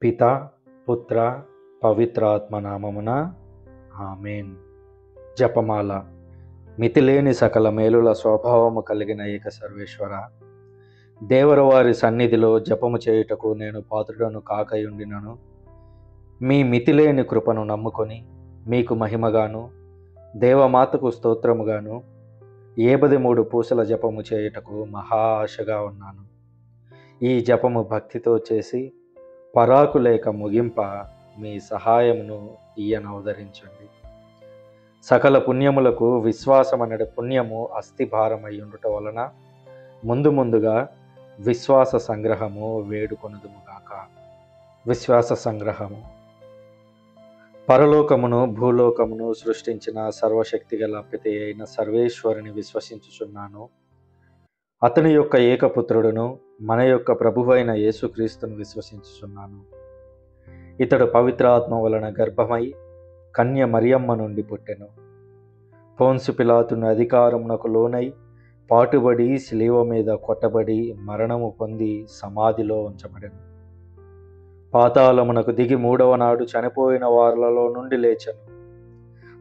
పిత పుత్ర పవిత్రాత్మ నామమున ఆమేన్. జపమాల. మితిలేని సకల మేలుల స్వభావము కలిగిన ఏక సర్వేశ్వర, దేవరవారి సన్నిధిలో జపము చేయుటకు నేను పాత్రుడను కాకయుండినను, మీ మితిలేని కృపను నమ్ముకొని మీకు మహిమగాను దేవమాతకు స్తోత్రముగాను 73 పూసల జపము చేయుటకు మహా ఆశగా ఉన్నాను. ఈ జపము భక్తితో చేసి పరాకు లేక ముగింప మీ సహాయమును ఈయనవదరించండి. సకల పుణ్యములకు విశ్వాసమనడి పుణ్యము అస్థిభారమయ్యుండుట వలన ముందుగా విశ్వాస సంగ్రహము వేడుకొనుదుముగాక. విశ్వాస సంగ్రహము. పరలోకమును భూలోకమును సృష్టించిన సర్వశక్తిగల పిత అయిన సర్వేశ్వరుని విశ్వసించుచున్నాను. అతని యొక్క ఏకపుత్రుడును మన యొక్క ప్రభువైన యేసుక్రీస్తును విశ్వసించుచున్నాను. ఇతడు పవిత్రాత్మ వలన గర్భమై కన్య మరియమ్మ నుండి పుట్టెను. పోన్సు పిలాతుని అధికారమునకు లోనై పాటుబడి శిలువ మీద కొట్టబడి మరణము పొంది సమాధిలో ఉంచబడెను. పాతాళమునకు దిగి 3వ నాడు చనిపోయిన వారిలో నుండి లేచెను.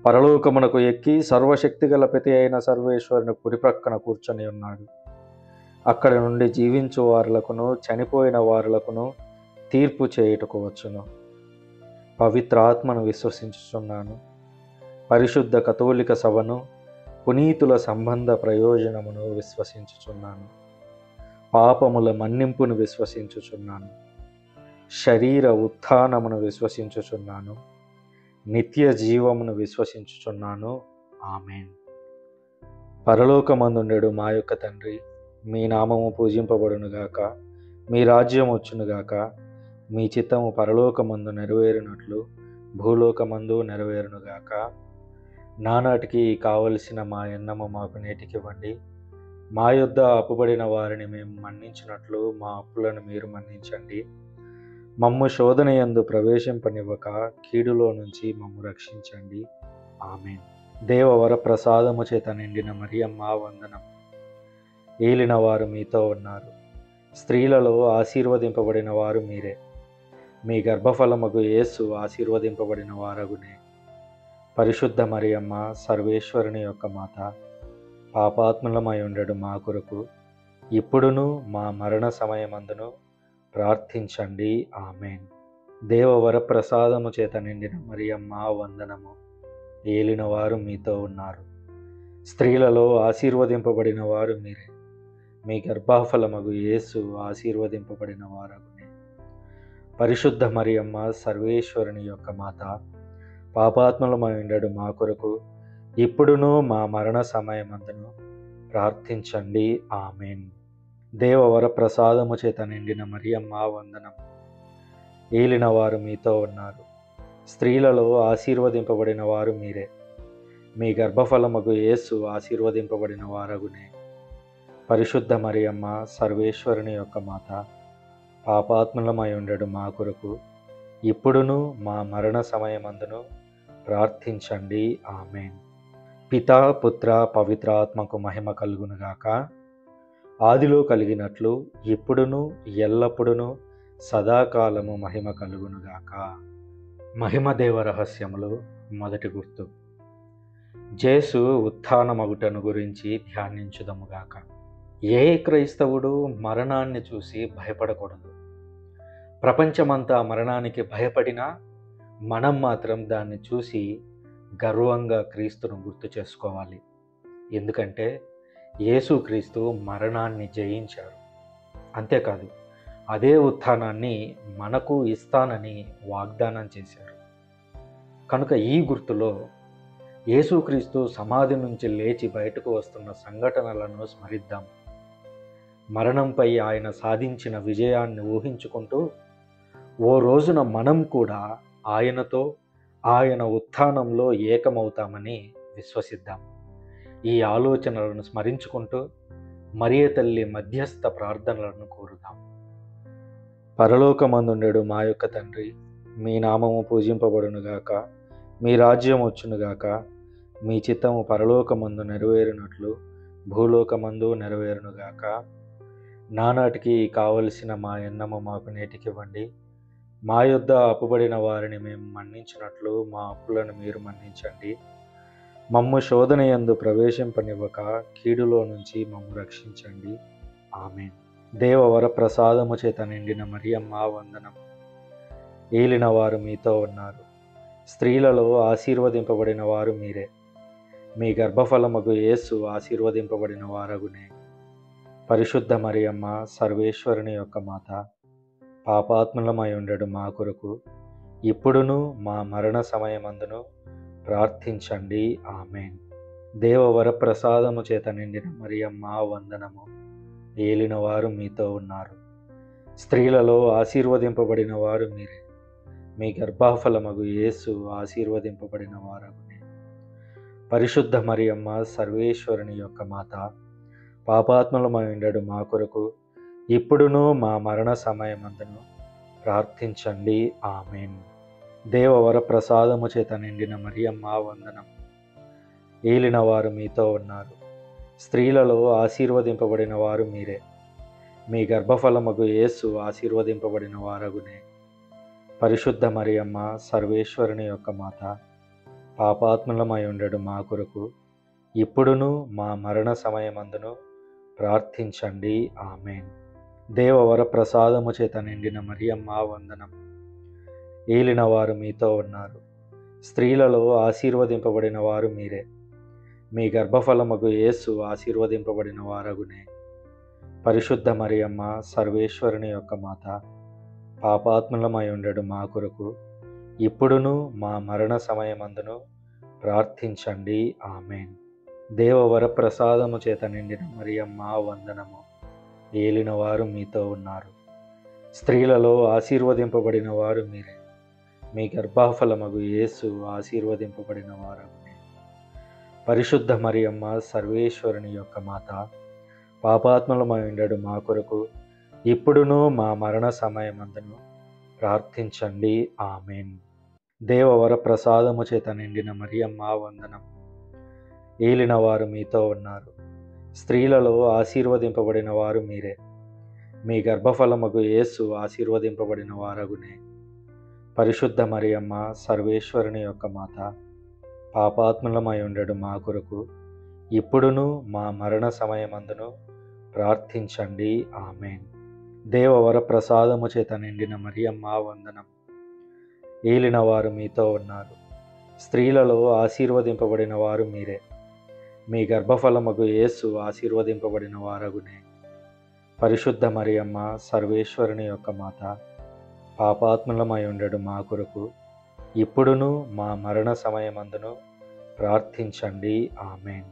పరలోకమునకు ఎక్కి సర్వశక్తిగల పిత అయిన సర్వేశ్వరుని కుడిప్రక్కన కూర్చొని ఉన్నాడు. అక్కడ నుండి జీవించు వారులకును చనిపోయిన వారులకును తీర్పు చేయుటకు వచ్చును. పవిత్రాత్మను విశ్వసించుచున్నాను. పరిశుద్ధ కథోలిక సభను, పునీతుల సంబంధ ప్రయోజనమును విశ్వసించుచున్నాను. పాపముల మన్నింపును విశ్వసించుచున్నాను. శరీర ఉత్థానమును విశ్వసించుచున్నాను. నిత్య జీవమును విశ్వసించుచున్నాను. ఆమేన్. పరలోకమందుండెడు మా యొక్క తండ్రి, మీ నామము పూజింపబడునుగాక, మీ రాజ్యం వచ్చునుగాక, మీ చిత్తము పరలోకమందు నెరవేరునట్లు భూలోకమందు నెరవేరునుగాక. నానాటికి కావలసిన మా అన్నము మాకు నేటికివ్వండి. మా యొద్ద అప్పుబడిన వారిని మేము మన్నించినట్లు మా అప్పులను మీరు మన్నించండి. మమ్ము శోధనయందు ప్రవేశింపనివ్వక కీడులో నుంచి మమ్ము రక్షించండి. ఆమేన్. దేవవర ప్రసాదము చేత నిండిన మరియమ్మ వందనం. ఏలిన వారు మీతో ఉన్నారు. స్త్రీలలో ఆశీర్వదింపబడిన వారు మీరే. మీ గర్భఫలమగు యేసు ఆశీర్వదింపబడిన వారగునే. పరిశుద్ధ మరియమ్మ సర్వేశ్వరుని యొక్క మాత, పాపాత్ములమై ఉండడు మా కొరకు ఇప్పుడును మా మరణ సమయమందును ప్రార్థించండి. ఆమేన్. దేవవర ప్రసాదము చేత నిండిన మరియమ్మ వందనము. ఏలిన వారు మీతో ఉన్నారు. స్త్రీలలో ఆశీర్వదింపబడిన వారు మీరే. మీ గర్భఫలమగు యేసు ఆశీర్వదింపబడిన వారగునే. పరిశుద్ధ మరియమ్మ సర్వేశ్వరుని యొక్క మాత, పాపాత్ములమై ఉండడు మా కొరకు ఇప్పుడును మా మరణ సమయమందును ప్రార్థించండి. ఆమేన్. దేవవర ప్రసాదము చేత నిండిన మరియమ్మ వందనం. ఏలిన వారు మీతో ఉన్నారు. స్త్రీలలో ఆశీర్వదింపబడిన వారు మీరే. మీ గర్భఫలమగు యేసు ఆశీర్వదింపబడిన వారగునే. పరిశుద్ధ మరియమ్మ సర్వేశ్వరుని యొక్క మాత, పాపాత్ములమై ఉండడు మా కొరకు ఇప్పుడును మా మరణ సమయమందును ప్రార్థించండి. ఆమేన్. పితా పుత్ర పవిత్రాత్మకు మహిమ కలుగునుగాక. ఆదిలో కలిగినట్లు ఇప్పుడును ఎల్లప్పుడును సదాకాలము మహిమ కలుగునుగాక. మహిమదేవ రహస్యములు. మొదటి గుర్తు. జేసు ఉత్థానమగుటను గురించి ధ్యానించుదముగాక. ఏ క్రైస్తవుడు మరణాన్ని చూసి భయపడకూడదు. ప్రపంచమంతా మరణానికి భయపడినా మనం మాత్రం దాన్ని చూసి గర్వంగా క్రీస్తును గుర్తు చేసుకోవాలి. ఎందుకంటే యేసుక్రీస్తు మరణాన్ని జయించారు. అంతేకాదు, అదే ఉత్థానాన్ని మనకు ఇస్తానని వాగ్దానం చేశారు. కనుక ఈ గుర్తులో యేసుక్రీస్తు సమాధి నుంచి లేచి బయటకు వస్తున్న సంఘటనలను స్మరిద్దాం. మరణంపై ఆయన సాధించిన విజయాన్ని ఊహించుకుంటూ ఓ రోజున మనం కూడా ఆయనతో ఆయన ఉత్థానంలో ఏకమవుతామని విశ్వసిద్దాం. ఈ ఆలోచనలను స్మరించుకుంటూ మరియ తల్లి మధ్యస్థ ప్రార్థనలను కోరుదాం. పరలోకమందుండెడు మా యొక్క తండ్రి, మీ నామము పూజింపబడునుగాక, మీ రాజ్యం వచ్చునుగాక, మీ చిత్తము పరలోకమందు నెరవేరునట్లు భూలోకమందు నెరవేరునుగాక. నానాటికి కావలసిన మా అన్నము మాకు నేటికివ్వండి. మా యొద్ద అప్పుబడిన వారిని మేము మన్నించినట్లు మా అప్పులను మీరు మన్నించండి. మమ్ము శోధనయందు ప్రవేశింపనివ్వక కీడులో నుంచి మమ్ము రక్షించండి. ఆమేన్. దేవవర ప్రసాదము చేత నిండిన మరియమ్మ వందనము. ఏలిన వారు మీతో ఉన్నారు. స్త్రీలలో ఆశీర్వదింపబడిన వారు మీరే. మీ గర్భఫలమగు యేసు ఆశీర్వదింపబడిన వారగునే. పరిశుద్ధ మరియమ్మ సర్వేశ్వరుని యొక్క మాత, పాపాత్ములమై ఉండడు మా కొరకు ఇప్పుడును మా మరణ సమయమందును ప్రార్థించండి. ఆమేన్. దేవవర ప్రసాదము చేత నిండిన మరియమ్మ వందనము. ఏలిన వారు మీతో ఉన్నారు. స్త్రీలలో ఆశీర్వదింపబడిన వారు మీరే. మీ గర్భఫలమగు యేసు ఆశీర్వదింపబడిన వారగునే. పరిశుద్ధ మరియమ్మ సర్వేశ్వరుని యొక్క మాత, పాపాత్ములమై ఉండడు మా కొరకు ఇప్పుడును మా మరణ సమయమందును ప్రార్థించండి. ఆమేన్. దేవవర ప్రసాదము చేత నిండిన మరియమ్మ వందనం. ఏలిన వారు మీతో ఉన్నారు. స్త్రీలలో ఆశీర్వదింపబడిన వారు మీరే. మీ గర్భఫలమగు యేసు ఆశీర్వదింపబడిన వారగునే. పరిశుద్ధ మరియమ్మ సర్వేశ్వరుని యొక్క మాత, పాపాత్ములమై ఉండడు మా కొరకు ఇప్పుడును మా మరణ సమయమందును ప్రార్థించండి. ఆమేన్. దేవవర ప్రసాదము చేత నిండిన మరియమ్మ వందనం. ఏలిన వారు మీతో ఉన్నారు. స్త్రీలలో ఆశీర్వదింపబడిన వారు మీరే. మీ గర్భఫలమగు యేసు ఆశీర్వదింపబడిన వారగునే. పరిశుద్ధ మరియమ్మ సర్వేశ్వరుని యొక్క మాత, పాపాత్ములమై ఉండడు మా కొరకు ఇప్పుడును మా మరణ సమయమందును ప్రార్థించండి. ఆమేన్. దేవవర ప్రసాదము చేత నిండిన మరియమ్మ వందనము. ఏలిన వారు మీతో ఉన్నారు. స్త్రీలలో ఆశీర్వదింపబడిన వారు మీరే. మీ గర్భఫలమగు యేసు ఆశీర్వదింపబడిన వారగునే. పరిశుద్ధ మరియమ్మ సర్వేశ్వరుని యొక్క మాత, పాపాత్ములమై ఉండడు మా కొరకు ఇప్పుడును మా మరణ సమయమందును ప్రార్థించండి. ఆమేన్. దేవవర ప్రసాదము చేత నిండిన మరియమ్మ వందనం. ఏలిన వారు మీతో ఉన్నారు. స్త్రీలలో ఆశీర్వదింపబడిన వారు మీరే. మీ గర్భఫలమగు యేసు ఆశీర్వదింపబడిన వారగునే. పరిశుద్ధ మరియమ్మ సర్వేశ్వరుని యొక్క మాత, పాపాత్ములమై ఉండడు మా కొరకు ఇప్పుడును మా మరణ సమయమందును ప్రార్థించండి. ఆమేన్. దేవవర ప్రసాదము చేత నిండిన మరియమ్మ వందనం. ఏలిన వారు మీతో ఉన్నారు. స్త్రీలలో ఆశీర్వదింపబడిన వారు మీరే. మీ గర్భఫలమగు యేసు ఆశీర్వదింపబడిన వారగునే. పరిశుద్ధ మరియమ్మ సర్వేశ్వరుని యొక్క మాత, పాపాత్ములమై ఉండడు మా కొరకు ఇప్పుడును మా మరణ సమయమందును ప్రార్థించండి. ఆమేన్.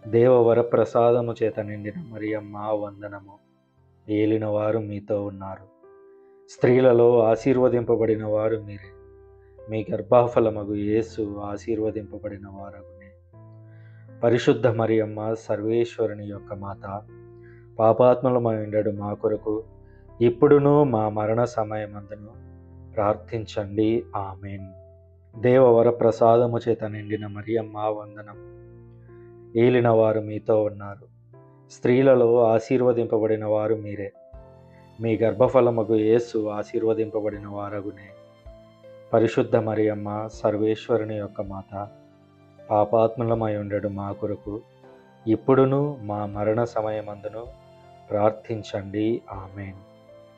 దేవవర ప్రసాదము చేత నిండిన మరియమ్మ వందనము. ఏలిన వారు మీతో ఉన్నారు. స్త్రీలలో ఆశీర్వదింపబడిన వారు మీరే. మీ గర్భఫలమగు యేసు ఆశీర్వదింపబడిన వారగునే. పరిశుద్ధ మరియమ్మ సర్వేశ్వరుని యొక్క మాత, పాపాత్ములమై ఉండడు మా కొరకు ఇప్పుడును మా మరణ సమయమందును ప్రార్థించండి. ఆమేన్. దేవవర ప్రసాదము చేత నిండిన మరియమ్మ వందనం. ఏలిన వారు మీతో ఉన్నారు. స్త్రీలలో ఆశీర్వదింపబడిన వారు మీరే. మీ గర్భఫలమగు యేసు ఆశీర్వదింపబడిన వారగునే. పరిశుద్ధ మరియమ్మ సర్వేశ్వరుని యొక్క మాత, పాపాత్ములమై ఉండడు మా కొరకు ఇప్పుడును మా మరణ సమయమందును ప్రార్థించండి. ఆమేన్.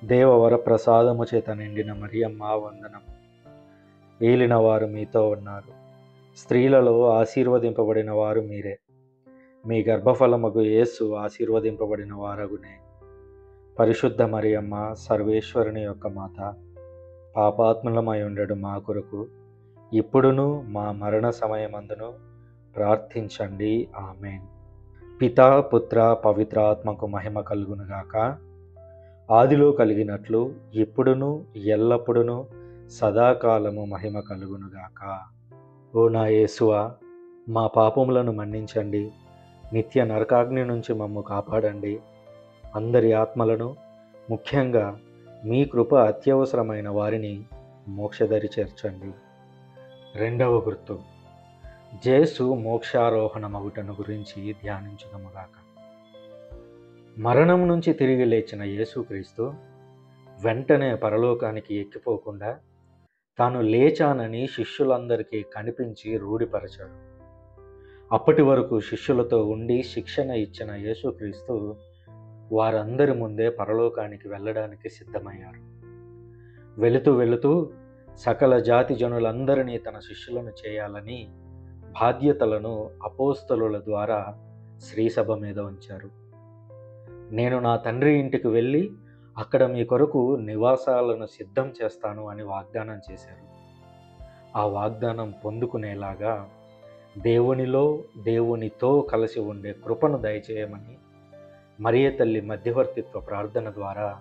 దేవవర ప్రసాదము చేత నిండిన మరియమ్మ వందనం. ఏలిన వారు మీతో ఉన్నారు. స్త్రీలలో ఆశీర్వదింపబడిన వారు మీరే. మీ గర్భఫలమగు యేసు ఆశీర్వదింపబడిన వారగునే. పరిశుద్ధ మరియమ్మ సర్వేశ్వరుని యొక్క మాత, పాపాత్ములమై ఉండడు మా కొరకు ఇప్పుడును మా మరణ సమయమందును ప్రార్థించండి. ఆమేన్. పితా పుత్ర పవిత్రాత్మకు మహిమ కలుగునుగాక. ఆదిలో కలిగినట్లు ఇప్పుడును ఎల్లప్పుడును సదాకాలము మహిమ కలుగునుగాక. ఓ నా యేసువా, మా పాపములను మన్నించండి. నిత్య నరకాగ్ని నుంచి మమ్ము కాపాడండి. అందరి ఆత్మలను, ముఖ్యంగా మీ కృప అత్యవసరమైన వారిని మోక్షదరి చేర్చండి. రెండవ గుర్తు, జేసు మోక్షారోహణమగుటను గురించి ధ్యానించుదముగాక. మరణం నుంచి తిరిగి లేచిన యేసుక్రీస్తు వెంటనే పరలోకానికి ఎక్కిపోకుండా తాను లేచానని శిష్యులందరికీ కనిపించి రూఢిపరచాడు. అప్పటి వరకు శిష్యులతో ఉండి శిక్షణ ఇచ్చిన యేసుక్రీస్తు వారందరి ముందే పరలోకానికి వెళ్ళడానికి సిద్ధమయ్యారు. వెళుతూ సకల జాతి జనులందరినీ తన శిష్యులను చేయాలని బాధ్యతలను అపోస్తలుల ద్వారా శ్రీసభ మీద ఉంచారు. నేను నా తండ్రి ఇంటికి వెళ్ళి అక్కడ మీ కొరకు నివాసాలను సిద్ధం చేస్తాను అని వాగ్దానం చేశారు. ఆ వాగ్దానం పొందుకునేలాగా దేవునిలో దేవునితో కలిసి ఉండే కృపను దయచేయమని మరియ తల్లి మధ్యవర్తిత్వ ప్రార్థన ద్వారా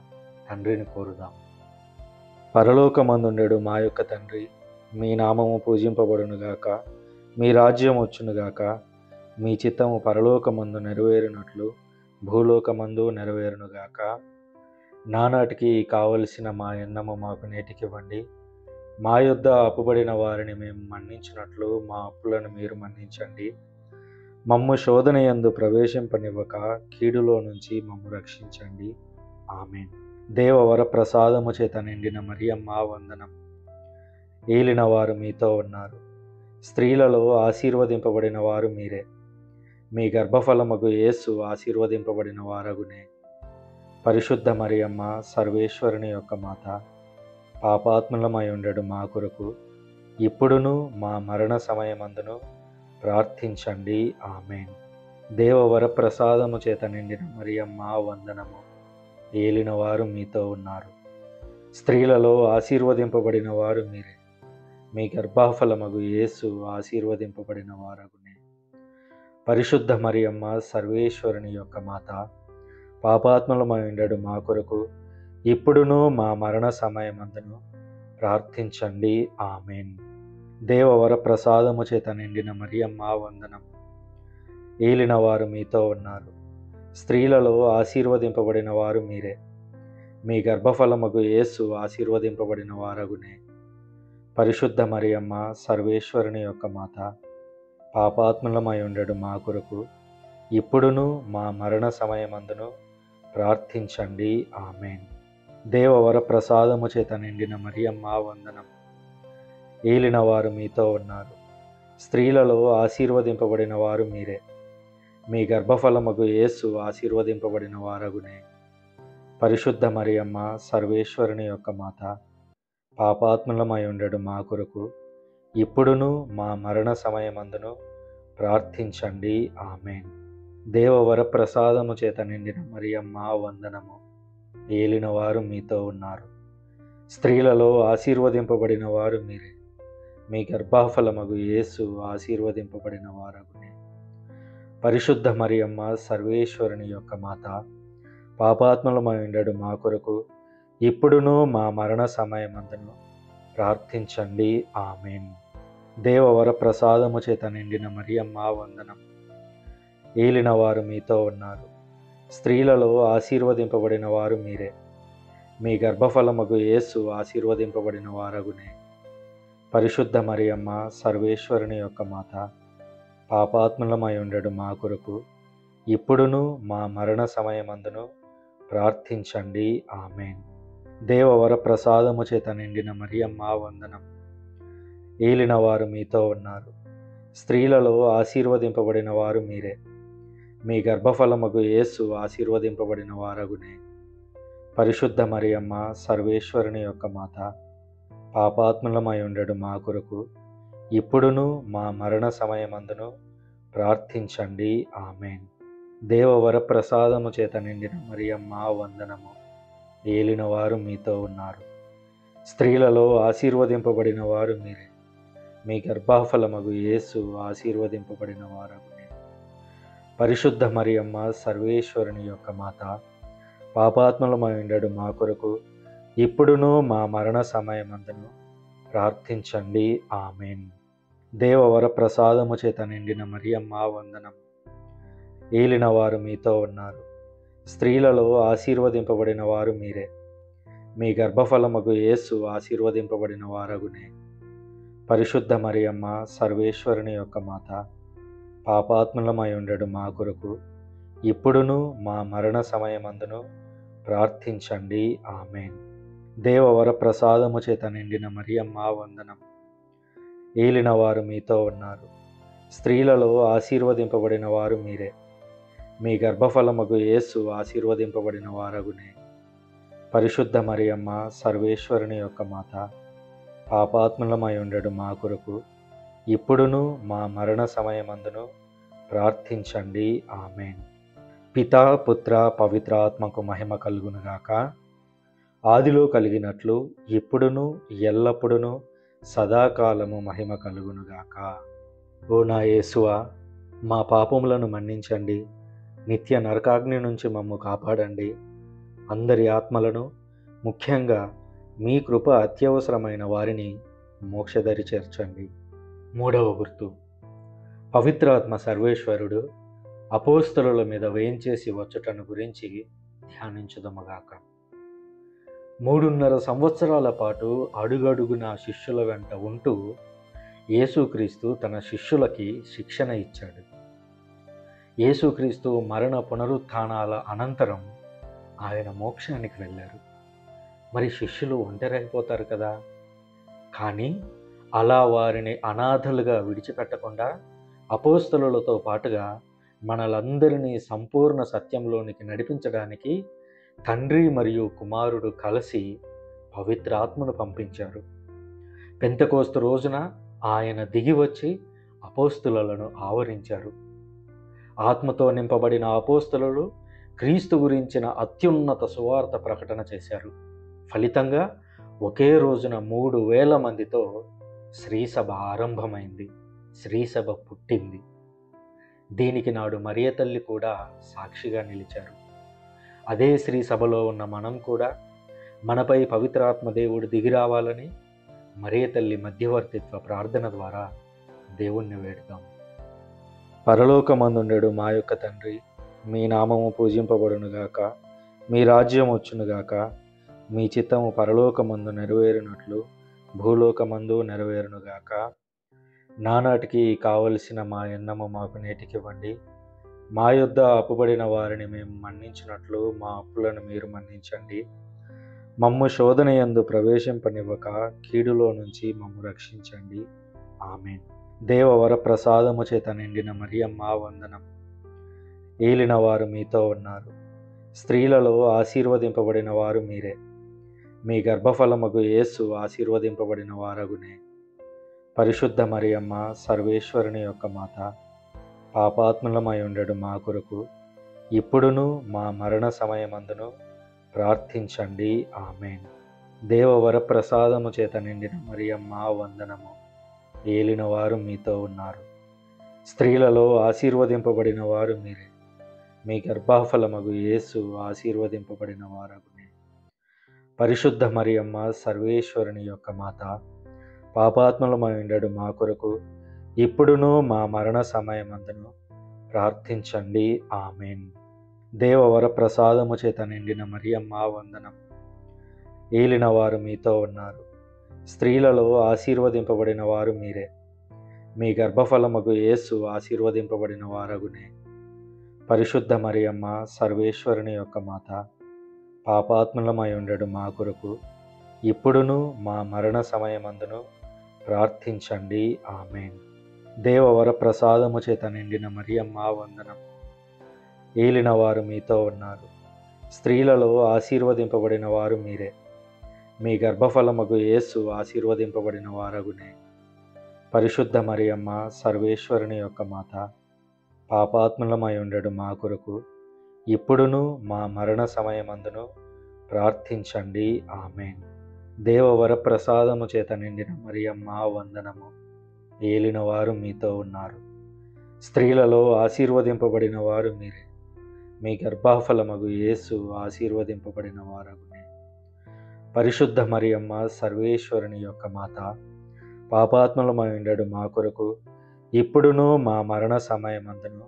తండ్రిని కోరుదాం. పరలోకమందుండెడు మా యొక్క తండ్రి, మీ నామము పూజింపబడునుగాక, మీ రాజ్యం వచ్చునుగాక, మీ చిత్తము పరలోకమందు నెరవేరునట్లు భూలోకమందు నెరవేరునుగాక. నానాటికి కావలసిన మా అన్నము మాకు నేటికివ్వండి. మా యొద్ద అప్పుబడిన వారిని మేము మన్నించినట్లు మా అప్పులను మీరు మన్నించండి. మమ్ము శోధన యందు ప్రవేశింపనివ్వక కీడులో నుంచి మమ్ము రక్షించండి. ఆమేన్. దేవవర ప్రసాదము చేత నిండిన మరియమ్మ వందనం. ఏలిన వారు మీతో ఉన్నారు. స్త్రీలలో ఆశీర్వదింపబడిన వారు మీరే. మీ గర్భఫలమగు యేసు ఆశీర్వదింపబడిన వారగునే. పరిశుద్ధ మరియమ్మ సర్వేశ్వరుని యొక్క మాత, పాపాత్ములమై ఉండెడు మా కొరకు ఇప్పుడును మా మరణ సమయమందును ప్రార్థించండి. ఆమేన్. దేవవర ప్రసాదము చేత నిండిన మరియమ్మ వందనము. ఏలిన వారు మీతో ఉన్నారు. స్త్రీలలో ఆశీర్వదింపబడిన వారు మీరే. మీ గర్భఫలమగు యేసు ఆశీర్వదింపబడిన వారగునే. పరిశుద్ధ మరియమ్మ సర్వేశ్వరుని యొక్క మాత, పాపాత్ములమై ఉండెడు మా కొరకు ఇప్పుడును మా మరణ సమయమందును ప్రార్థించండి. ఆమేన్. దేవవర ప్రసాదము చేత నిండిన మరియమ్మ వందనం. ఏలిన వారు మీతో ఉన్నారు. స్త్రీలలో ఆశీర్వదింపబడిన వారు మీరే. మీ గర్భఫలమగు యేసు ఆశీర్వదింపబడిన వారగునే. పరిశుద్ధ మరియమ్మ సర్వేశ్వరుని యొక్క మాత, పాపాత్ములమై ఉండెడు మా కొరకు ఇప్పుడును మా మరణ సమయమందును ప్రార్థించండి. ఆమేన్. దేవవర ప్రసాదము చేత నిండిన మరియమ్మ వందనం. ఏలిన వారు మీతో ఉన్నారు. స్త్రీలలో ఆశీర్వదింపబడిన వారు మీరే. మీ గర్భఫలమగు యేసు ఆశీర్వదింపబడిన వారగునే. పరిశుద్ధ మరియమ్మ సర్వేశ్వరుని యొక్క మాత, పాపాత్ములమై ఉండెడు మా కొరకు ఇప్పుడును మా మరణ సమయమందును ప్రార్థించండి. ఆమేన్. దేవవర ప్రసాదము చేత నిండిన మరియమ్మ వందనము. ఏలిన వారు మీతో ఉన్నారు. స్త్రీలలో ఆశీర్వదింపబడిన వారు మీరే. మీ గర్భఫలమగు యేసు ఆశీర్వదింపబడిన వారగునే. పరిశుద్ధ మరియమ్మ సర్వేశ్వరుని యొక్క మాత, పాపాత్ములమై ఉండెడు మా కొరకు ఇప్పుడును మా మరణ సమయమందును ప్రార్థించండి. ఆమేన్. దేవవర ప్రసాదము చేత నిండిన మరియమ్మ వందనం. ఏలిన వారు మీతో ఉన్నారు. స్త్రీలలో ఆశీర్వదింపబడిన వారు మీరే. మీ గర్భఫలమగు యేసు ఆశీర్వదింపబడిన వారగునే. పరిశుద్ధ మరియమ్మ సర్వేశ్వరుని యొక్క మాత, పాపాత్ములమై ఉండెడు మా కొరకు ఇప్పుడును మా మరణ సమయమందును ప్రార్థించండి. ఆమేన్. దేవవర ప్రసాదము చేత నిండిన మరియమ్మ వందనం. ఏలిన వారు మీతో ఉన్నారు. స్త్రీలలో ఆశీర్వదింపబడిన వారు మీరే. మీ గర్భఫలమగు యేసు ఆశీర్వదింపబడిన వారగునే. పరిశుద్ధ మరియమ్మ సర్వేశ్వరుని యొక్క మాత, పాపాత్ములమై ఉండెడు మా కొరకు ఇప్పుడును మా మరణ సమయమందును ప్రార్థించండి. ఆమేన్. దేవవర ప్రసాదము చేత నిండిన మరియమ్మ వందనము. ఏలిన వారు మీతో ఉన్నారు. స్త్రీలలో ఆశీర్వదింపబడిన వారు మీరే. మీ గర్భఫలమగు యేసు ఆశీర్వదింపబడిన వారగునే. పరిశుద్ధ మరియమ్మ సర్వేశ్వరుని యొక్క మాత, పాపాత్ములమై ఉండెడు మా కొరకు ఇప్పుడును మా మరణ సమయమందును ప్రార్థించండి. ఆమేన్. దేవవర ప్రసాదము చేత నిండిన మరియమ్మ వందనం. ఏలిన వారు మీతో ఉన్నారు. స్త్రీలలో ఆశీర్వదింపబడిన వారు మీరే. మీ గర్భఫలమగు యేసు ఆశీర్వదింపబడిన వారగునే. పరిశుద్ధ మరియమ్మ సర్వేశ్వరుని యొక్క మాత, పాపాత్ములమై ఉండెడు మా కొరకు ఇప్పుడును మా మరణ సమయమందును ప్రార్థించండి. ఆమేన్. దేవవర ప్రసాదము చేత నిండిన మరియమ్మ వందనం. ఏలినవారు మీతో ఉన్నారు. స్త్రీలలో ఆశీర్వదింపబడిన వారు మీరే. మీ గర్భఫలమగు యేసు ఆశీర్వదింపబడిన వారగునే. పరిశుద్ధ మరియమ్మ సర్వేశ్వరుని యొక్క మాత, పాపాత్ములమై ఉండడు మా కొరకు ఇప్పుడును మా మరణ సమయమందును ప్రార్థించండి. ఆమేన్. పితా పుత్ర పవిత్రాత్మకు మహిమ కలుగునుగాక. ఆదిలో కలిగినట్లు ఇప్పుడును ఎల్లప్పుడును సదాకాలము మహిమ కలుగునుగాక. ఓ నా యేసువా, మా పాపములను మన్నించండి. నిత్య నరకాగ్ని నుంచి మమ్ము కాపాడండి. అందరి ఆత్మలను, ముఖ్యంగా మీ కృప అత్యవసరమైన వారిని మోక్షదరి చేర్చండి. మూడవ గుర్తు, పవిత్రాత్మ సర్వేశ్వరుడు అపోస్తలుల మీద వేయించేసి వచ్చుటను గురించి ధ్యానించుదముగాక. 3.5 సంవత్సరాల పాటు అడుగడుగున శిష్యుల వెంట ఉంటూ యేసుక్రీస్తు తన శిష్యులకి శిక్షణ ఇచ్చాడు. యేసుక్రీస్తు మరణ పునరుత్థానాల అనంతరం ఆయన మోక్షానికి వెళ్ళారు. మరి శిష్యులు ఒంటరైపోతారు కదా. కానీ అలా వారిని అనాథలుగా విడిచిపెట్టకుండా అపోస్తలులతో పాటుగా మనలందరినీ సంపూర్ణ సత్యంలోనికి నడిపించడానికి తండ్రి మరియు కుమారుడు కలిసి పవిత్రాత్మను పంపించారు. పెంతెకోస్తు రోజున ఆయన దిగి వచ్చి అపోస్తలులను ఆవరించారు. ఆత్మతో నింపబడిన అపోస్తలులు క్రీస్తు గురించిన అత్యున్నత సువార్త ప్రకటన చేశారు. ఫలితంగా ఒకే రోజున 3,000 మందితో శ్రీసభ ఆరంభమైంది. శ్రీసభ పుట్టింది. దీనికి నాడు మరియ తల్లి కూడా సాక్షిగా నిలిచారు. అదే శ్రీసభలో ఉన్న మనం కూడా మనపై పవిత్రాత్మ దేవుడు దిగిరావాలని మరియ తల్లి మధ్యవర్తిత్వ ప్రార్థన ద్వారా దేవుణ్ణి వేడుదాం. పరలోకమందుండెడు మా యొక్క తండ్రి, మీ నామము పూజింపబడునుగాక. మీ రాజ్యం వచ్చునుగాక. మీ చిత్తము పరలోకమందు నెరవేరునట్లు భూలోకమందు నెరవేరునుగాక. నానాటికి కావలసిన మా అన్నము మాకు నేటికివ్వండి. మా యొద్ద అప్పుబడిన వారిని మేము మన్నించినట్లు మా అప్పులను మీరు మన్నించండి. మమ్ము శోధన యందు ప్రవేశింపనివ్వక కీడులో నుంచి మమ్ము రక్షించండి. ఆమేన్. దేవవర ప్రసాదము చేత నిండిన మరియమ్మ వందనం. ఏలినవారు మీతో ఉన్నారు. స్త్రీలలో ఆశీర్వదింపబడిన వారు మీరే. మీ గర్భఫలమగు యేసు ఆశీర్వదింపబడిన వారగునే. పరిశుద్ధ మరియమ్మ సర్వేశ్వరుని యొక్క మాత, పాపాత్ములమై ఉండడు మా కొరకు ఇప్పుడును మా మరణ సమయమందును ప్రార్థించండి. ఆమేన్. దేవవర ప్రసాదము చేత నిండిన మరియమ్మ వందనము. ఏలినవారు మీతో ఉన్నారు. స్త్రీలలో ఆశీర్వదింపబడిన వారు మీరే. మీ గర్భఫలమగు యేసు ఆశీర్వదింపబడిన వారగునే. పరిశుద్ధ మరియమ్మ సర్వేశ్వరుని యొక్క మాత, పాపాత్ములమై ఉండడు మా కొరకు ఇప్పుడును మా మరణ సమయమందును ప్రార్థించండి. ఆమేన్. దేవవర ప్రసాదము చేత నిండిన మరియమ్మ వందనం. ఏలినవారు మీతో ఉన్నారు. స్త్రీలలో ఆశీర్వదింపబడిన వారు మీరే. మీ గర్భఫలమగు యేసు ఆశీర్వదింపబడిన వారగునే. పరిశుద్ధ మరియమ్మ సర్వేశ్వరుని యొక్క మాత, పాపాత్ములమై ఉండడు మా కొరకు ఇప్పుడును మా మరణ సమయమందును ప్రార్థించండి. ఆమేన్. దేవవర ప్రసాదము చేత నిండిన మరియమ్మ వందనం. ఏలినవారు మీతో ఉన్నారు. స్త్రీలలో ఆశీర్వదింపబడిన వారు మీరే. మీ గర్భఫలమగు యేసు ఆశీర్వదింపబడిన వారగునే. పరిశుద్ధ మరియమ్మ సర్వేశ్వరుని యొక్క మాత, పాపాత్ములమై ఉండడు మా కొరకు ఇప్పుడును మా మరణ సమయమందును ప్రార్థించండి. ఆమేన్. దేవవర ప్రసాదము చేత నిండిన మరియమ్మ వందనము. ఏలినవారు మీతో ఉన్నారు. స్త్రీలలో ఆశీర్వదింపబడిన వారు మీరే. మీ గర్భఫలమగు యేసు ఆశీర్వదింపబడిన వారగునే. పరిశుద్ధ మరియమ్మ సర్వేశ్వరుని యొక్క మాత, పాపాత్ములమై ఉండడు మా కొరకు ఇప్పుడును మా మరణ సమయమందును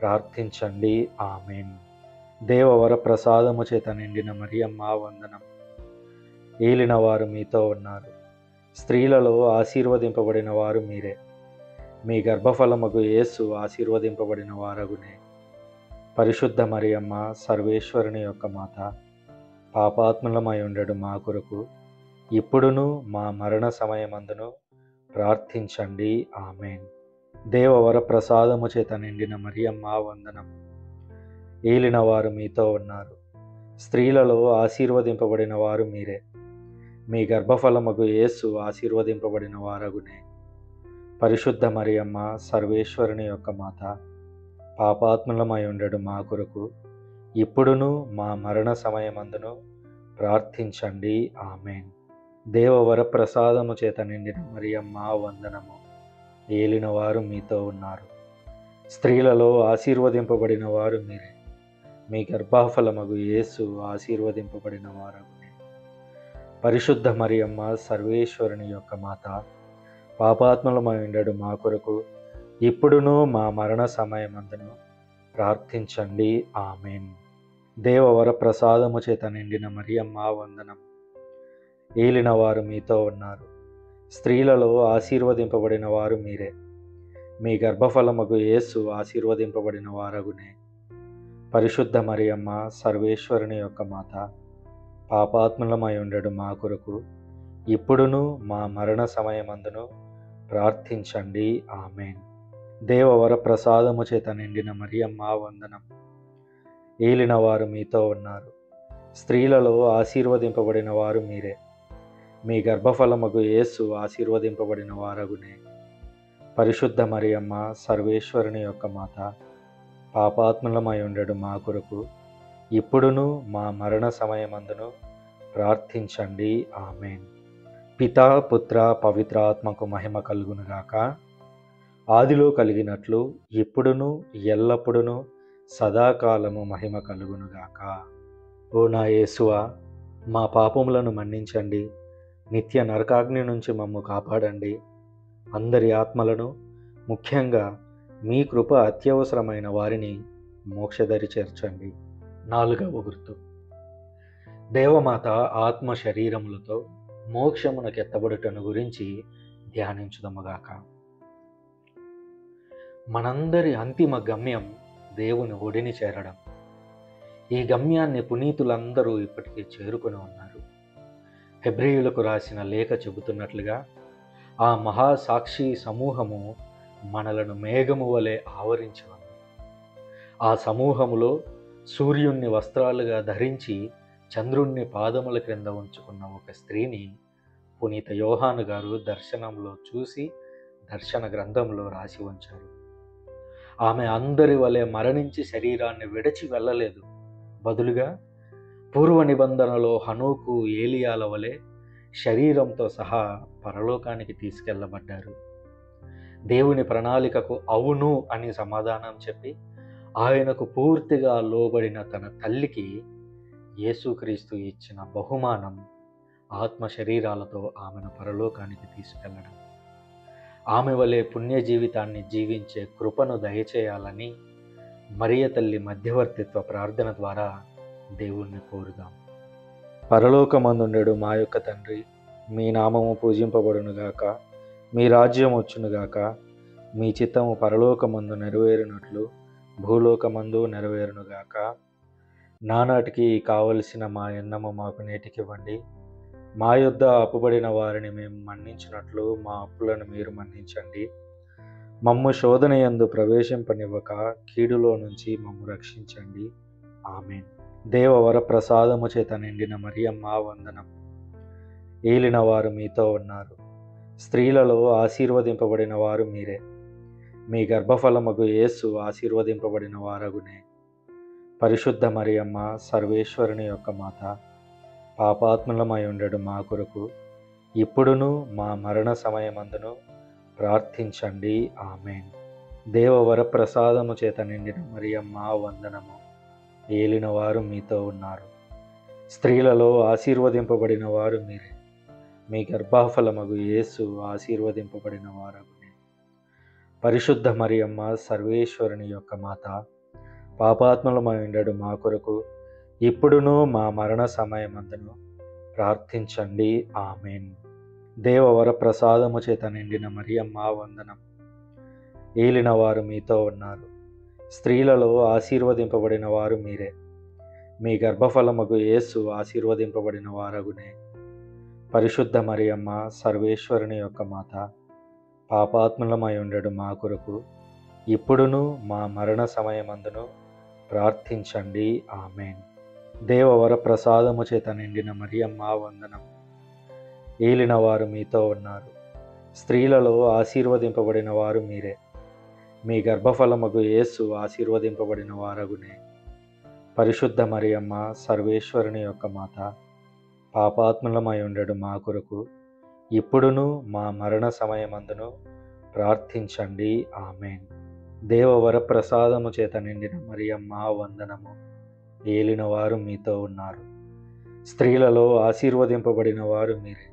ప్రార్థించండి. ఆమేన్. దేవవర ప్రసాదము చేత నిండిన మరియమ్మ వందనం. ఏలినవారు మీతో ఉన్నారు. స్త్రీలలో ఆశీర్వదింపబడిన వారు మీరే. మీ గర్భఫలమగు యేసు ఆశీర్వదింపబడిన వారగునే. పరిశుద్ధ మరియమ్మ సర్వేశ్వరుని యొక్క మాత, పాపాత్ములమై ఉండడు మా కొరకు ఇప్పుడును మా మరణ సమయమందును ప్రార్థించండి. ఆమేన్. దేవవర ప్రసాదము చేత నిండిన మరియమ్మ వందనము. ఏలిన వారు మీతో ఉన్నారు. స్త్రీలలో ఆశీర్వదింపబడిన వారు మీరే. మీ గర్భఫలమగు యేసు ఆశీర్వదింపబడిన వారగునే. పరిశుద్ధ మరియమ్మ సర్వేశ్వరుని యొక్క మాత, పాపాత్ములమై ఉండడు మా కొరకు ఇప్పుడును మా మరణ సమయమందును ప్రార్థించండి. ఆమేన్. దేవవర ప్రసాదము చేత నిండిన మరియమ్మ వందనము. ఏలిన వారు మీతో ఉన్నారు. స్త్రీలలో ఆశీర్వదింపబడిన వారు మీరే. మీ గర్భఫలమగు యేసు ఆశీర్వదింపబడిన వారగునే. పరిశుద్ధ మరియమ్మ సర్వేశ్వరుని యొక్క మాత, పాపాత్ములమై ఉండడు మా కొరకు ఇప్పుడును మా మరణ సమయమందును ప్రార్థించండి. ఆమేన్. దేవవర ప్రసాదము చేత నిండిన మరియమ్మ వందనము. ఏలిన వారు మీతో ఉన్నారు. స్త్రీలలో ఆశీర్వదింపబడిన వారు మీరే. మీ గర్భఫలమగు యేసు ఆశీర్వదింపబడిన వారగునే. పరిశుద్ధ మరియమ్మ సర్వేశ్వరుని యొక్క మాత, పాపాత్ములమై ఉండడు మా కొరకు ఇప్పుడును మా మరణ సమయమందును ప్రార్థించండి. ఆమేన్. దేవవర ప్రసాదము చేత నిండిన మరియమ్మ వందనము. ఏలిన వారు మీతో ఉన్నారు. స్త్రీలలో ఆశీర్వదింపబడిన వారు మీరే. మీ గర్భఫలమగు యేసు ఆశీర్వదింపబడిన వారగునే. పరిశుద్ధ మరియమ్మ సర్వేశ్వరుని యొక్క మాత, పాపాత్ములమై ఉండడు మా కొరకు ఇప్పుడును మా మరణ సమయమందును ప్రార్థించండి. ఆమేన్. పితా పుత్ర పవిత్రాత్మకు మహిమ కలుగునుగాక. ఆదిలో కలిగినట్లు ఇప్పుడును ఎల్లప్పుడును సదాకాలము మహిమ కలుగునుగాక. ఓ నా యేసువా, మా పాపములను మన్నించండి. నిత్య నరకాగ్ని నుంచి మమ్ము కాపాడండి. అందరి ఆత్మలను, ముఖ్యంగా మీ కృప అత్యవసరమైన వారిని మోక్షదరి చేర్చండి. 4వ గుర్తు. దేవమాత ఆత్మ శరీరములతో మోక్షమునకెత్తబడుటను గురించి ధ్యానించుదముగాక. మనందరి అంతిమ గమ్యం దేవుని ఒడిని చేరడం. ఈ గమ్యాన్ని పునీతులందరూ ఇప్పటికీ చేరుకొని ఉన్నారు. హెబ్రీయులకు రాసిన లేఖ చెబుతున్నట్లుగా ఆ మహాసాక్షి సమూహము మనలను మేఘము వలె ఆవరించి ఉంది. ఆ సమూహములో సూర్యుణ్ణి వస్త్రాలుగా ధరించి చంద్రుణ్ణి పాదముల క్రింద ఉంచుకున్న ఒక స్త్రీని పునీత యోహాను గారు దర్శనంలో చూసి దర్శన గ్రంథంలో రాసి ఉంచారు. ఆమె అందరి వలె మరణించి శరీరాన్ని విడిచి వెళ్ళలేదు. బదులుగా పూర్వ నిబంధనలో హనోకు, ఏలియాల వలె శరీరంతో సహా పరలోకానికి తీసుకెళ్లబడ్డారు. దేవుని ప్రణాళికకు అవును అని సమాధానం చెప్పి ఆయనకు పూర్తిగా లోబడిన తన తల్లికి యేసుక్రీస్తు ఇచ్చిన బహుమానం ఆత్మ శరీరాలతో ఆమెను పరలోకానికి తీసుకెళ్లడం. ఆమె వలె పుణ్య జీవితాన్ని జీవించే కృపను దయచేయాలని మరియ తల్లి మధ్యవర్తిత్వ ప్రార్థన ద్వారా దేవుణ్ణి కోరుదాం. పరలోకమందుండెడు మా యొక్క తండ్రి, మీ నామము పూజింపబడునుగాక. మీ రాజ్యం వచ్చునుగాక. మీ చిత్తము పరలోకమందు నెరవేరునట్లు భూలోకమందు నెరవేరునుగాక. నానాటికి కావలసిన మా అన్నము మాకు నేటికివ్వండి. మా యొద్ద అప్పుబడిన వారిని మేము మన్నించినట్లు మా అప్పులను మీరు మన్నించండి. మమ్ము శోధన యందు ప్రవేశింపనివ్వక కీడులో నుంచి మమ్ము రక్షించండి. ఆమేన్. దేవవర ప్రసాదము చేత నిండిన మరియమ్మ వందనము. ఏలిన వారు మీతో ఉన్నారు. స్త్రీలలో ఆశీర్వదింపబడిన వారు మీరే. మీ గర్భఫలమగు యేసు ఆశీర్వదింపబడిన వారగునే. పరిశుద్ధ మరియమ్మ సర్వేశ్వరుని యొక్క మాత, పాపాత్ములమై ఉండడు మా కొరకు ఇప్పుడును మా మరణ సమయమందును ప్రార్థించండి. ఆమేన్. దేవవర ప్రసాదము చేత నిండిన మరియమ్మ వందనము. ఏలిన వారు మీతో ఉన్నారు. స్త్రీలలో ఆశీర్వదింపబడిన వారు మీరే. మీ గర్భఫలమగు యేసు ఆశీర్వదింపబడిన వారగునే. పరిశుద్ధ మరియమ్మ సర్వేశ్వరుని యొక్క మాత, పాపాత్ములమై ఉండడు మా కొరకు ఇప్పుడును మా మరణ సమయమందును ప్రార్థించండి. ఆమేన్. దేవవర ప్రసాదము చేత నిండిన మరియమ్మ వందనము. ఏలిన వారు మీతో ఉన్నారు. స్త్రీలలో ఆశీర్వదింపబడిన వారు మీరే. మీ గర్భఫలమగు యేసు ఆశీర్వదింపబడిన వారగునే. పరిశుద్ధ మరియమ్మ సర్వేశ్వరుని యొక్క మాత, పాపాత్ములమై ఉండడు మా కొరకు ఇప్పుడును మా మరణ సమయమందును ప్రార్థించండి. ఆమేన్. దేవవర ప్రసాదము చేత నిండిన మరియమ్మ వందనం. ఏలిన వారు మీతో ఉన్నారు, స్త్రీలలో ఆశీర్వదింపబడిన వారు మీరే. మీ గర్భఫలమగు యేసు ఆశీర్వదింపబడిన వారగునే. పరిశుద్ధ మరియమ్మ సర్వేశ్వరుని యొక్క మాత, పాపాత్ములమై ఉండడు మా కొరకు ఇప్పుడును మా మరణ సమయమందును ప్రార్థించండి. ఆమేన్. దేవవర ప్రసాదము చేత నిండిన మరియమ్మ వందనము. ఏలిన వారు మీతో ఉన్నారు, స్త్రీలలో ఆశీర్వదింపబడిన వారు మీరే.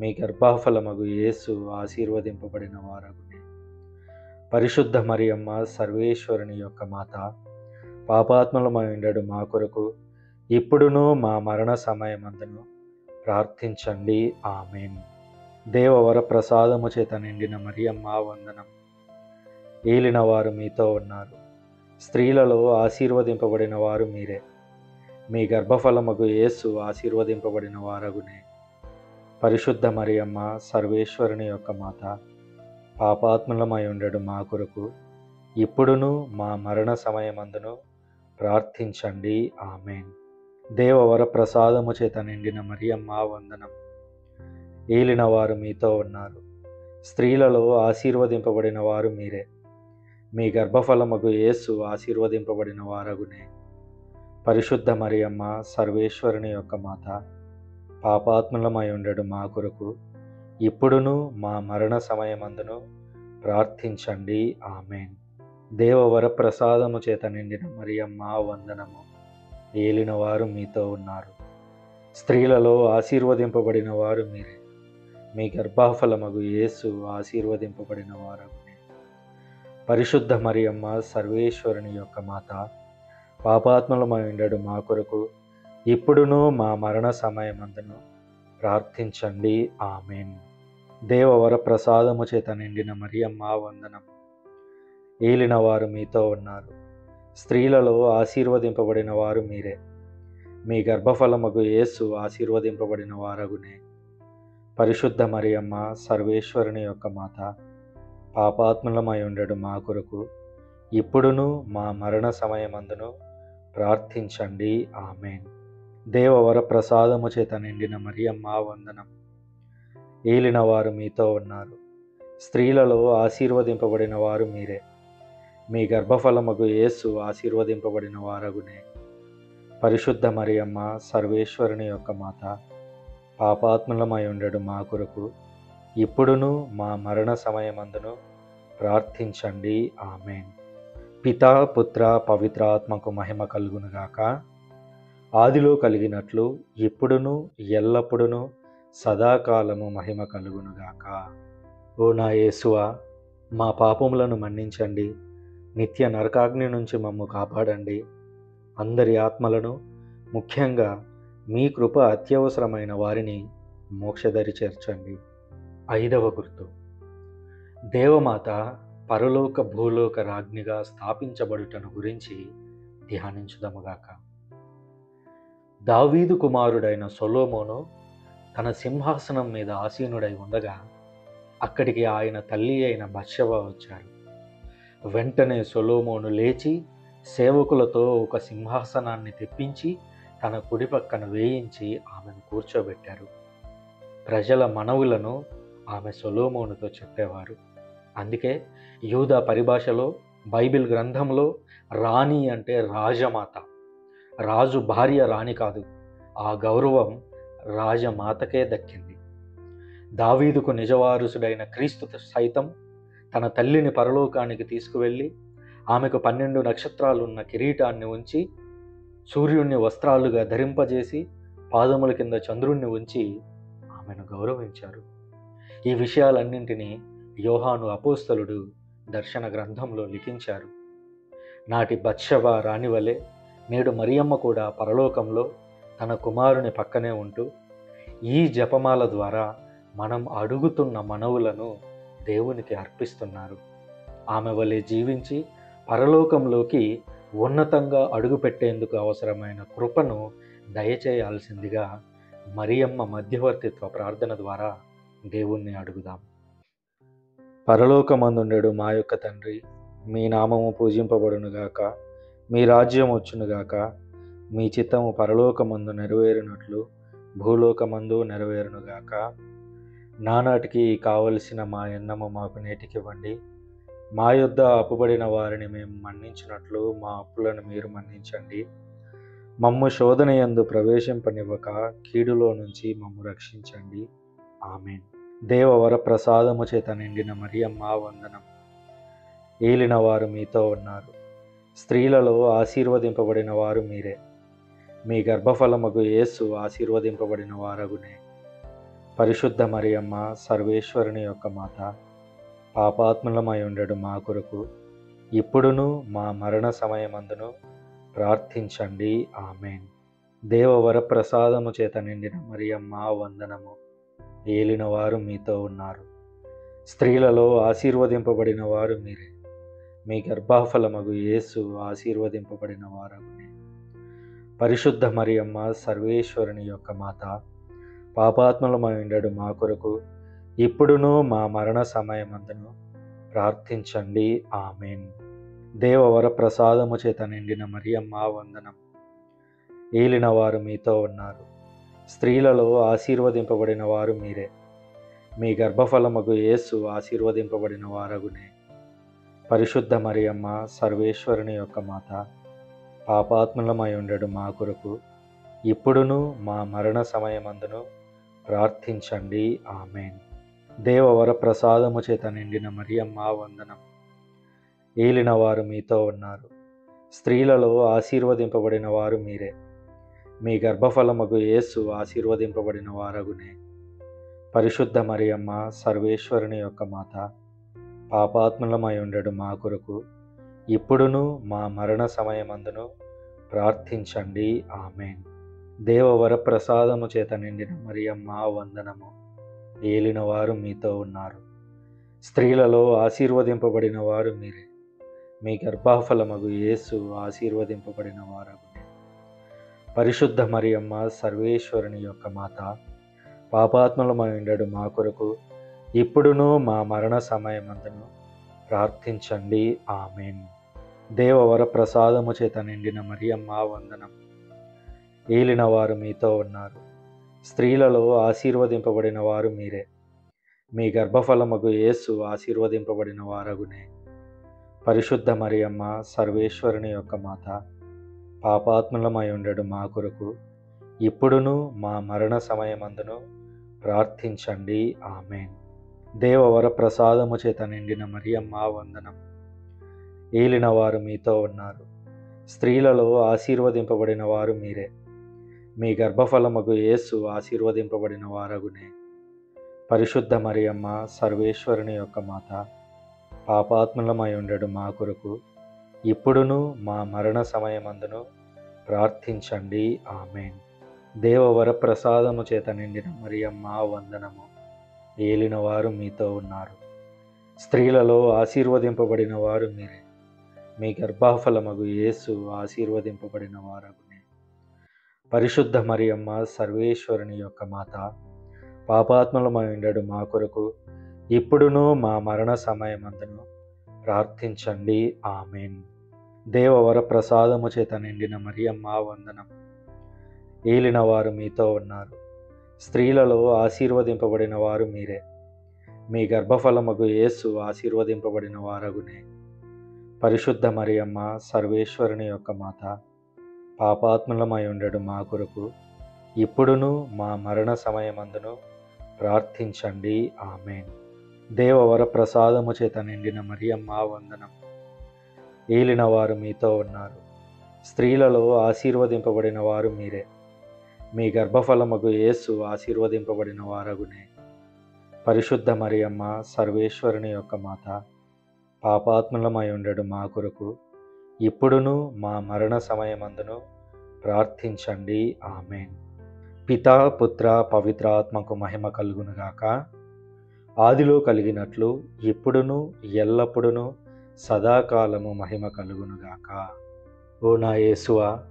మీ గర్భఫలమగు యేసు ఆశీర్వదింపబడిన వారగునే. పరిశుద్ధ మరియమ్మ సర్వేశ్వరుని యొక్క మాత, పాపాత్ములమై ఉండడు మా కొరకు ఇప్పుడును మా మరణ సమయమందును ప్రార్థించండి. ఆమేన్. దేవవర ప్రసాదము చేత నిండిన మరియమ్మ వందనం. ఏలిన వారు మీతో ఉన్నారు, స్త్రీలలో ఆశీర్వదింపబడిన వారు మీరే. మీ గర్భఫలమగు యేసు ఆశీర్వదింపబడిన వారగునే. పరిశుద్ధ మరియమ్మ సర్వేశ్వరుని యొక్క మాత, పాపాత్ములమై ఉండడు మా కొరకు ఇప్పుడును మా మరణ సమయమందును ప్రార్థించండి. ఆమేన్. దేవవర ప్రసాదము చేత నిండిన మరియమ్మ వందనం. ఏలిన వారు మీతో ఉన్నారు, స్త్రీలలో ఆశీర్వదింపబడిన వారు మీరే. మీ గర్భఫలమగు యేసు ఆశీర్వదింపబడిన వారగునే. పరిశుద్ధ మరియమ్మ సర్వేశ్వరుని యొక్క మాత, పాపాత్ములమై ఉండడు మా కొరకు ఇప్పుడును మా మరణ సమయమందును ప్రార్థించండి. ఆమేన్. దేవవర ప్రసాదము చేత నిండిన మరియమ్మ వందనము. ఏలిన వారు మీతో ఉన్నారు, స్త్రీలలో ఆశీర్వదింపబడిన వారు మీరే. మీ గర్భఫలమగు యేసు ఆశీర్వదింపబడిన వారగునే. పరిశుద్ధ మరియమ్మ సర్వేశ్వరుని యొక్క మాత, పాపాత్ములమై ఉండడు మా కొరకు ఇప్పుడును మా మరణ సమయమందును ప్రార్థించండి. ఆమేన్. దేవవర ప్రసాదము చేత నిండిన మరియమ్మ వందనం. ఏలిన వారు మీతో ఉన్నారు, స్త్రీలలో ఆశీర్వదింపబడిన వారు మీరే. మీ గర్భఫలమగు యేసు ఆశీర్వదింపబడిన వారగునే. పరిశుద్ధ మరియమ్మ సర్వేశ్వరుని యొక్క మాత, పాపాత్ములమై ఉండడు మా కొరకు ఇప్పుడును మా మరణ సమయమందును ప్రార్థించండి. ఆమేన్. దేవవర ప్రసాదము చేత నిండిన మరియమ్మ వందనం. ఏలిన వారు మీతో ఉన్నారు, స్త్రీలలో ఆశీర్వదింపబడిన వారు మీరే. మీ గర్భఫలమగు యేసు ఆశీర్వదింపబడిన వారగునే. పరిశుద్ధ మరియమ్మ సర్వేశ్వరుని యొక్క మాత, పాపాత్ములమై ఉండడు మా కొరకు ఇప్పుడును మా మరణ సమయమందును ప్రార్థించండి. ఆమేన్. పితా పుత్ర పవిత్రాత్మకు మహిమ కలుగునుగాక. ఆదిలో కలిగినట్లు ఇప్పుడును ఎల్లప్పుడును సదాకాలము మహిమ కలుగునుగాక. ఓ నా యేసువా, మా పాపములను మన్నించండి, నిత్య నరకాగ్ని నుంచి మమ్ము కాపాడండి. అందరి ఆత్మలను, ముఖ్యంగా మీ కృప అత్యవసరమైన వారిని మోక్షదరి చేర్చండి. 5వ గుర్తు. దేవమాత పరలోక భూలోక రాజ్ఞిగా స్థాపించబడుటను గురించి ధ్యానించుదముగాక. దావీదు కుమారుడైన సొలొమోను తన సింహాసనం మీద ఆసీనుడై ఉండగా అక్కడికి ఆయన తల్లి అయిన బత్షెబ వచ్చారు. వెంటనే సొలొమోను లేచి సేవకులతో ఒక సింహాసనాన్ని తెప్పించి తన కుడి పక్కన వేయించి ఆమెను కూర్చోబెట్టారు. ప్రజల మనవులను ఆమె సొలొమోనుతో చెప్పేవారు. అందుకే యూదా పరిభాషలో, బైబిల్ గ్రంథంలో రాణి అంటే రాజమాత. రాజు భార్య రాణి కాదు, ఆ గౌరవం రాజమాతకే దక్కింది. దావీదుకు నిజవారసుడైన క్రీస్తు సైతం తన తల్లిని పరలోకానికి తీసుకువెళ్ళి ఆమెకు 12 నక్షత్రాలున్న కిరీటాన్ని ఉంచి, సూర్యుణ్ణి వస్త్రాలుగా ధరింపజేసి, పాదముల కింద చంద్రుణ్ణి ఉంచి ఆమెను గౌరవించారు. ఈ విషయాలన్నింటినీ యోహాను అపోస్తలుడు దర్శన గ్రంథంలో లిఖించారు. నాటి బత్షెబ రాణి వలె నేడు మరియమ్మ కూడా పరలోకంలో తన కుమారుని పక్కనే ఉంటూ ఈ జపమాల ద్వారా మనం అడుగుతున్న మనవులను దేవునికి అర్పిస్తున్నారు. ఆమె వలె జీవించి పరలోకంలోకి ఉన్నతంగా అడుగుపెట్టేందుకు అవసరమైన కృపను దయచేయాల్సిందిగా మరియమ్మ మధ్యవర్తిత్వ ప్రార్థన ద్వారా దేవుణ్ణి అడుగుదాం. పరలోకమందుండెడు మా యొక్క తండ్రి, మీ నామము పూజింపబడునుగాక, మీ రాజ్యం వచ్చునుగాక, మీ చిత్తము పరలోకమందు నెరవేరునట్లు భూలోకమందు నెరవేరునుగాక. నానాటికి కావలసిన మా అన్నము మాకు నేటికివ్వండి. మా యొద్ద అప్పుబడిన వారిని మేము మన్నించినట్లు మా అప్పులను మీరు మన్నించండి. మమ్ము శోధనయందు ప్రవేశింపనివ్వక కీడులో నుంచి మమ్ము రక్షించండి. ఆమేన్. దేవవర ప్రసాదము చేత నిండిన మరియమ్మ వందనం. ఏలిన వారు మీతో ఉన్నారు. స్త్రీలలో ఆశీర్వదింపబడిన వారు మీరే. మీ గర్భఫలమగు యేసు ఆశీర్వదింపబడిన వారగునే. పరిశుద్ధ మరియమ్మ సర్వేశ్వరుని యొక్క మాత, పాపాత్ములమై ఉండడు మా కొరకు ఇప్పుడును మా మరణ సమయమందును ప్రార్థించండి. ఆమేన్. దేవవర ప్రసాదము చేత నిండిన మరియమ్మ వందనము. ఏలిన వారు మీతో ఉన్నారు. స్త్రీలలో ఆశీర్వదింపబడిన వారు మీరే. మీ గర్భఫలమగు యేసు ఆశీర్వదింపబడిన వారగునే. పరిశుద్ధ మరియమ్మ సర్వేశ్వరుని యొక్క మాత, పాపాత్ములమై ఉండడు మా కొరకు ఇప్పుడును మా మరణ సమయమందును ప్రార్థించండి. ఆమేన్. దేవవర ప్రసాదము చేత నిండిన మరియమ్మ వందనం. ఏలిన వారు మీతో ఉన్నారు. స్త్రీలలో ఆశీర్వదింపబడిన వారు మీరే. మీ గర్భఫలమగు యేసు ఆశీర్వదింపబడిన వారగునే. పరిశుద్ధ మరియమ్మ సర్వేశ్వరుని యొక్క మాత, పాపాత్ములమై ఉండడు మా కొరకు ఇప్పుడును మా మరణ సమయమందును ప్రార్థించండి. ఆమేన్. దేవవర ప్రసాదము చేత నిండిన మరియమ్మ వందనం. ఏలిన వారు మీతో ఉన్నారు. స్త్రీలలో ఆశీర్వదింపబడిన వారు మీరే. మీ గర్భఫలమగు యేసు ఆశీర్వదింపబడిన వారగునే. పరిశుద్ధ మరియమ్మ సర్వేశ్వరుని యొక్క మాత, పాపాత్ములమై ఉండడు మా కొరకు ఇప్పుడును మా మరణ సమయమందును ప్రార్థించండి. ఆమేన్. దేవవర ప్రసాదము చేత నిండిన మరియమ్మ వందనము. ఏలిన వారు మీతో ఉన్నారు. స్త్రీలలో ఆశీర్వదింపబడిన వారు మీరే. మీ గర్భఫలమగు యేసు ఆశీర్వదింపబడిన వారగునే. పరిశుద్ధ మరియమ్మ సర్వేశ్వరుని యొక్క మాత, పాపాత్ములమై ఉండడు మా కొరకు ఇప్పుడును మా మరణ సమయమందును ప్రార్థించండి. ఆమేన్. దేవవర ప్రసాదము చేత నిండిన మరియమ్మ వందనం. ఏలిన వారు మీతో ఉన్నారు. స్త్రీలలో ఆశీర్వదింపబడిన వారు మీరే. మీ గర్భఫలమగు యేసు ఆశీర్వదింపబడిన వారగునే. పరిశుద్ధ మరియమ్మ సర్వేశ్వరుని యొక్క మాత, పాపాత్ములమై ఉండడు మా కొరకు ఇప్పుడును మా మరణ సమయమందును ప్రార్థించండి. ఆమేన్. దేవవర ప్రసాదము చేత నిండిన మరియమ్మ వందనం. ఏలిన వారు మీతో ఉన్నారు. స్త్రీలలో ఆశీర్వదింపబడిన వారు మీరే. మీ గర్భఫలమగు యేసు ఆశీర్వదింపబడిన వారగునే. పరిశుద్ధ మరియమ్మ సర్వేశ్వరుని యొక్క మాత, పాపాత్ములమై ఉండడు మా కొరకు ఇప్పుడును మా మరణ సమయమందును ప్రార్థించండి. ఆమేన్. దేవవర ప్రసాదము చేత నిండిన మరియమ్మ వందనము. ఏలిన వారు మీతో ఉన్నారు. స్త్రీలలో ఆశీర్వదింపబడిన వారు మీరే. మీ గర్భఫలమగు యేసు ఆశీర్వదింపబడిన వారగునే. పరిశుద్ధ మరియమ్మ సర్వేశ్వరుని యొక్క మాత, పాపాత్ములమై ఉండడు మా కొరకు ఇప్పుడును మా మరణ సమయమందును ప్రార్థించండి. ఆమేన్. దేవవర ప్రసాదము చేత నిండిన మరియమ్మ వందనం. ఏలిన వారు మీతో ఉన్నారు. స్త్రీలలో ఆశీర్వదింపబడిన వారు మీరే. మీ గర్భఫలమగు యేసు ఆశీర్వదింపబడిన వారగునే. పరిశుద్ధ మరియమ్మ సర్వేశ్వరుని యొక్క మాత, పాపాత్ములమై ఉండడు మా కొరకు ఇప్పుడును మా మరణ సమయమందును ప్రార్థించండి. ఆమేన్. దేవవర ప్రసాదము చేత నిండిన మరియమ్మ వందనం. ఏలిన వారు మీతో ఉన్నారు. స్త్రీలలో ఆశీర్వదింపబడిన వారు మీరే. మీ గర్భఫలమగు యేసు ఆశీర్వదింపబడిన వారగునే. పరిశుద్ధ మరియమ్మ సర్వేశ్వరుని యొక్క మాత, పాపాత్ములమై ఉండడు మా కొరకు ఇప్పుడును మా మరణ సమయమందును ప్రార్థించండి. ఆమేన్. పితా పుత్ర పవిత్రాత్మకు మహిమ కలుగునుగాక. ఆదిలో కలిగినట్లు ఇప్పుడును ఎల్లప్పుడును సదాకాలము మహిమ కలుగునుగాక. ఓ నా యేసువా,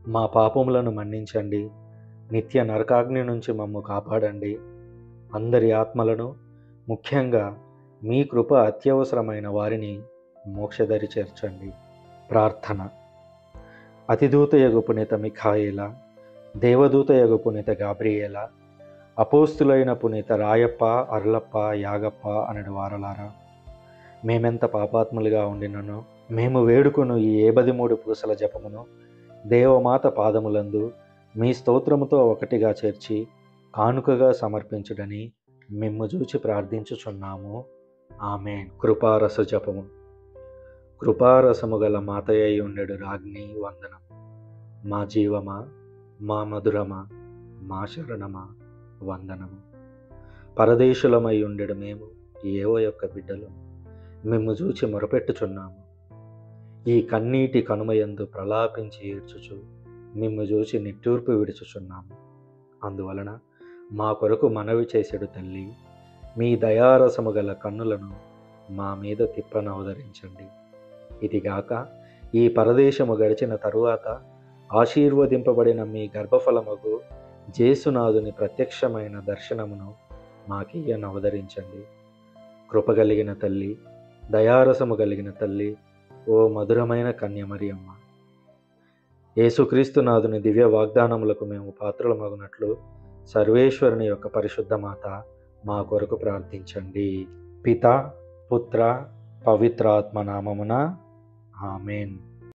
మా పాపములను మన్నించండి, నిత్య నరకాగ్ని నుంచి మమ్ము కాపాడండి. అందరి ఆత్మలను, ముఖ్యంగా మీ కృప అత్యవసరమైన వారిని మోక్షదరి చేర్చండి. ప్రార్థన. అతిదూతయగు పునీత మిఖాయేల, దేవదూతయగు పునీత గాబ్రియేల, అపోస్తులైన పునీత రాయప్ప, అర్లప్ప, యాగప్ప అనడు వారలారా, మేమెంత పాపాత్ములుగా ఉండినను మేము వేడుకొను ఈ 73 పూసల జపమును దేవమాత పాదములందు మీ స్తోత్రముతో ఒకటిగా చేర్చి కానుకగా సమర్పించుడని మిమ్ము చూచి ప్రార్థించుచున్నాము. ఆమేన్. కృపారస జపము. కృపారసము గల మాతయ్య ఉండెడు రాజ్ఞి వందనం. మా జీవమా, మా మధురమా, మా శరణమా వందనము. పరదేశులమై ఉండెడు మేము ఏవో యొక్క బిడ్డలు మిమ్ము చూచి మొరపెట్టుచున్నాము. ఈ కన్నీటి కనుమయందు ప్రలాపించి ఏడ్చుచు మిమ్ము చూచి నిట్టూర్పు విడుచుచున్నాము. అందువలన మా కొరకు మనవి చేసెడు తల్లి, మీ దయారసము గల కన్నులను మా మీద తిప్పనవదరించండి. ఇదిగాక ఈ పరదేశము గడిచిన తరువాత ఆశీర్వదింపబడిన మీ గర్భఫలముకు జేసునాథుని ప్రత్యక్షమైన దర్శనమును మాకియ్యనవదరించండి. కృపగలిగిన తల్లి, దయారసము కలిగిన తల్లి, ఓ మధురమైన కన్యమరియమ్మ, యేసుక్రీస్తునాథుని దివ్య వాగ్దానములకు మేము పాత్రులమగునట్లు సర్వేశ్వరుని యొక్క పరిశుద్ధ మాత మా కొరకు ప్రార్థించండి. పిత, పుత్ర, పవిత్రాత్మ నామమున ఆమేన్.